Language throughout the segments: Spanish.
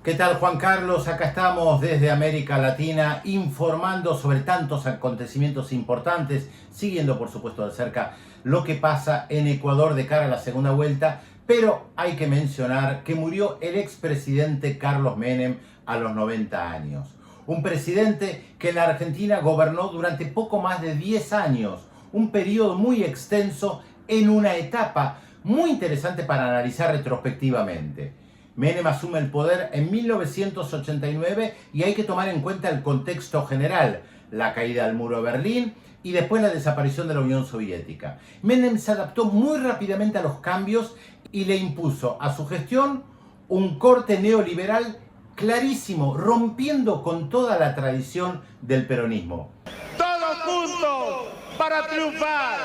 ¿Qué tal, Juan Carlos? Acá estamos desde América Latina informando sobre tantos acontecimientos importantes, siguiendo por supuesto de cerca lo que pasa en Ecuador de cara a la segunda vuelta, pero hay que mencionar que murió el expresidente Carlos Menem a los 90 años. Un presidente que en la Argentina gobernó durante poco más de 10 años, un periodo muy extenso en una etapa muy interesante para analizar retrospectivamente. Menem asume el poder en 1989 y hay que tomar en cuenta el contexto general, la caída del muro de Berlín y después la desaparición de la Unión Soviética. Menem se adaptó muy rápidamente a los cambios y le impuso a su gestión un corte neoliberal clarísimo, rompiendo con toda la tradición del peronismo. Todos juntos para triunfar,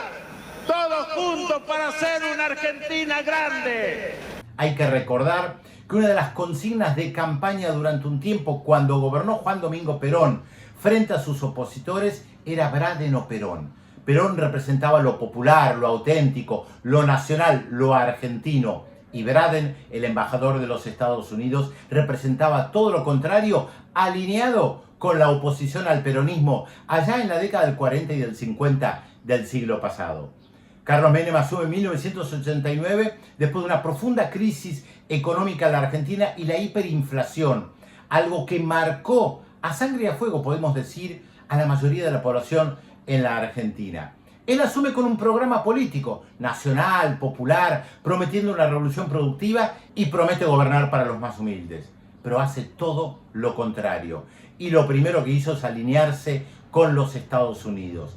todos juntos para hacer una Argentina grande. Hay que recordar que una de las consignas de campaña durante un tiempo, cuando gobernó Juan Domingo Perón frente a sus opositores, era Braden o Perón. Perón representaba lo popular, lo auténtico, lo nacional, lo argentino. Y Braden, el embajador de los Estados Unidos, representaba todo lo contrario, alineado con la oposición al peronismo allá en la década del 40 y del 50 del siglo pasado. Carlos Menem asume en 1989 después de una profunda crisis económica en la Argentina y la hiperinflación, algo que marcó a sangre y a fuego, podemos decir, a la mayoría de la población en la Argentina. Él asume con un programa político, nacional, popular, prometiendo una revolución productiva y promete gobernar para los más humildes. Pero hace todo lo contrario. Y lo primero que hizo es alinearse con los Estados Unidos.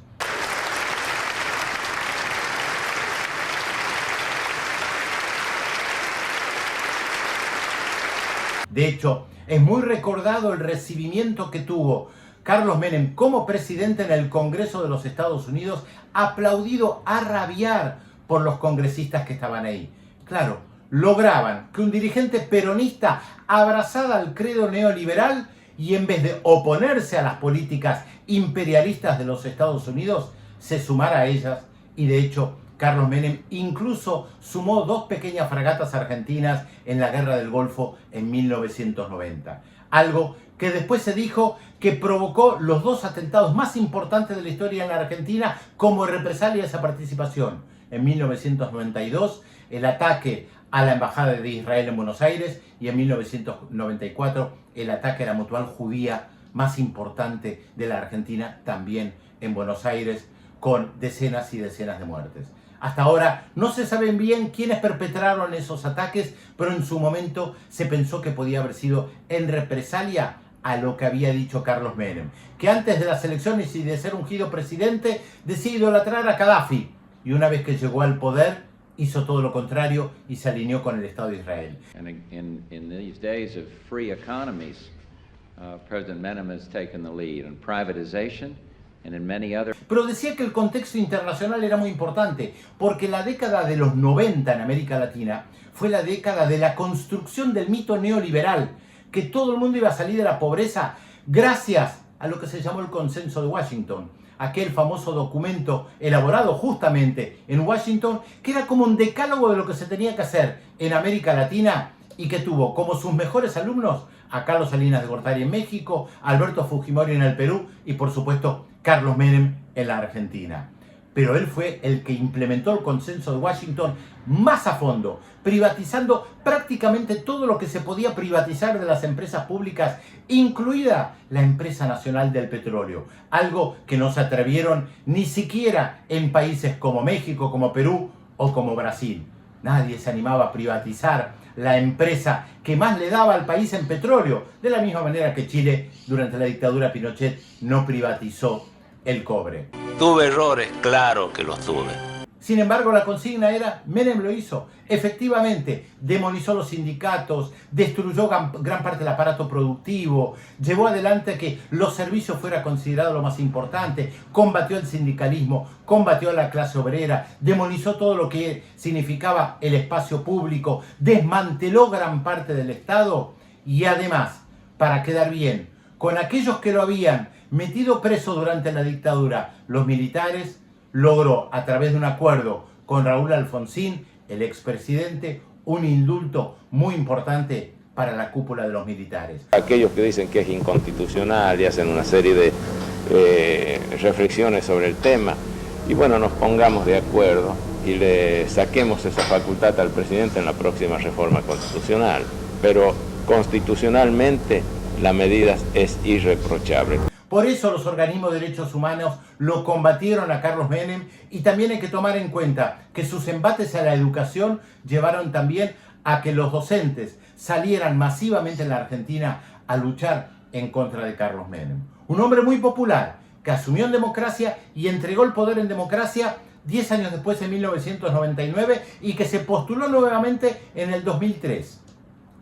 De hecho, es muy recordado el recibimiento que tuvo Carlos Menem como presidente en el Congreso de los Estados Unidos, aplaudido a rabiar por los congresistas que estaban ahí. Claro, lograban que un dirigente peronista abrazara al credo neoliberal y en vez de oponerse a las políticas imperialistas de los Estados Unidos, se sumara a ellas y de hecho Carlos Menem incluso sumó 2 pequeñas fragatas argentinas en la Guerra del Golfo en 1990. Algo que después se dijo que provocó los 2 atentados más importantes de la historia en la Argentina como represalia a esa participación. En 1992, el ataque a la Embajada de Israel en Buenos Aires y en 1994, el ataque a la Mutual Judía más importante de la Argentina, también en Buenos Aires, con decenas y decenas de muertes. Hasta ahora no se sabe bien quiénes perpetraron esos ataques, pero en su momento se pensó que podía haber sido en represalia a lo que había dicho Carlos Menem, que antes de las elecciones y de ser ungido presidente decía idolatrar a Gaddafi, y una vez que llegó al poder hizo todo lo contrario y se alineó con el Estado de Israel. In these days of free economies, President Menem has taken the lead in privatization. Pero decía que el contexto internacional era muy importante, porque la década de los 90 en América Latina fue la década de la construcción del mito neoliberal, que todo el mundo iba a salir de la pobreza gracias a lo que se llamó el Consenso de Washington, aquel famoso documento elaborado justamente en Washington, que era como un decálogo de lo que se tenía que hacer en América Latina y que tuvo como sus mejores alumnos a Carlos Salinas de Gortari en México, Alberto Fujimori en el Perú y por supuesto Carlos Menem en la Argentina. Pero él fue el que implementó el Consenso de Washington más a fondo, privatizando prácticamente todo lo que se podía privatizar de las empresas públicas, incluida la Empresa Nacional del Petróleo, algo que no se atrevieron ni siquiera en países como México, como Perú o como Brasil. Nadie se animaba a privatizar la empresa que más le daba al país en petróleo, de la misma manera que Chile durante la dictadura Pinochet no privatizó el cobre. Tuve errores, claro que los tuve. Sin embargo, la consigna era, Menem lo hizo. Efectivamente, demonizó los sindicatos, destruyó gran parte del aparato productivo, llevó adelante que los servicios fuera considerado lo más importante, combatió el sindicalismo, combatió a la clase obrera, demonizó todo lo que significaba el espacio público, desmanteló gran parte del Estado y además, para quedar bien, con aquellos que lo habían metido preso durante la dictadura, los militares, logró a través de un acuerdo con Raúl Alfonsín, el expresidente, un indulto muy importante para la cúpula de los militares. Aquellos que dicen que es inconstitucional y hacen una serie de reflexiones sobre el tema, y bueno, nos pongamos de acuerdo y le saquemos esa facultad al presidente en la próxima reforma constitucional. Pero constitucionalmente la medida es irreprochable. Por eso los organismos de derechos humanos lo combatieron a Carlos Menem, y también hay que tomar en cuenta que sus embates a la educación llevaron también a que los docentes salieran masivamente en la Argentina a luchar en contra de Carlos Menem. Un hombre muy popular que asumió en democracia y entregó el poder en democracia 10 años después, en 1999, y que se postuló nuevamente en el 2003.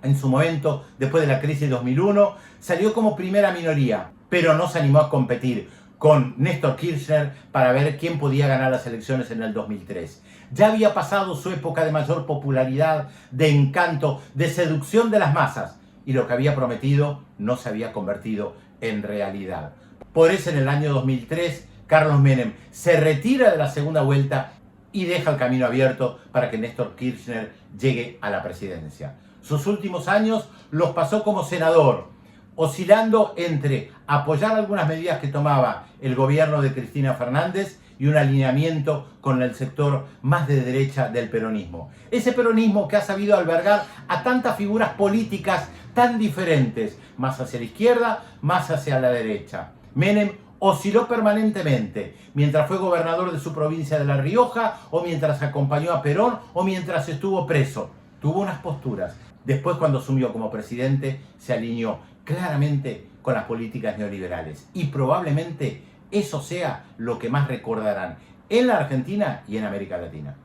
En su momento, después de la crisis de 2001, salió como primera minoría, pero no se animó a competir con Néstor Kirchner para ver quién podía ganar las elecciones en el 2003. Ya había pasado su época de mayor popularidad, de encanto, de seducción de las masas, y lo que había prometido no se había convertido en realidad. Por eso en el año 2003, Carlos Menem se retira de la segunda vuelta y deja el camino abierto para que Néstor Kirchner llegue a la presidencia. Sus últimos años los pasó como senador, oscilando entre apoyar algunas medidas que tomaba el gobierno de Cristina Fernández y un alineamiento con el sector más de derecha del peronismo. Ese peronismo que ha sabido albergar a tantas figuras políticas tan diferentes, más hacia la izquierda, más hacia la derecha. Menem osciló permanentemente, mientras fue gobernador de su provincia de La Rioja, o mientras acompañó a Perón, o mientras estuvo preso. Tuvo unas posturas. Después, cuando asumió como presidente, se alineó claramente con las políticas neoliberales. Y probablemente eso sea lo que más recordarán en la Argentina y en América Latina.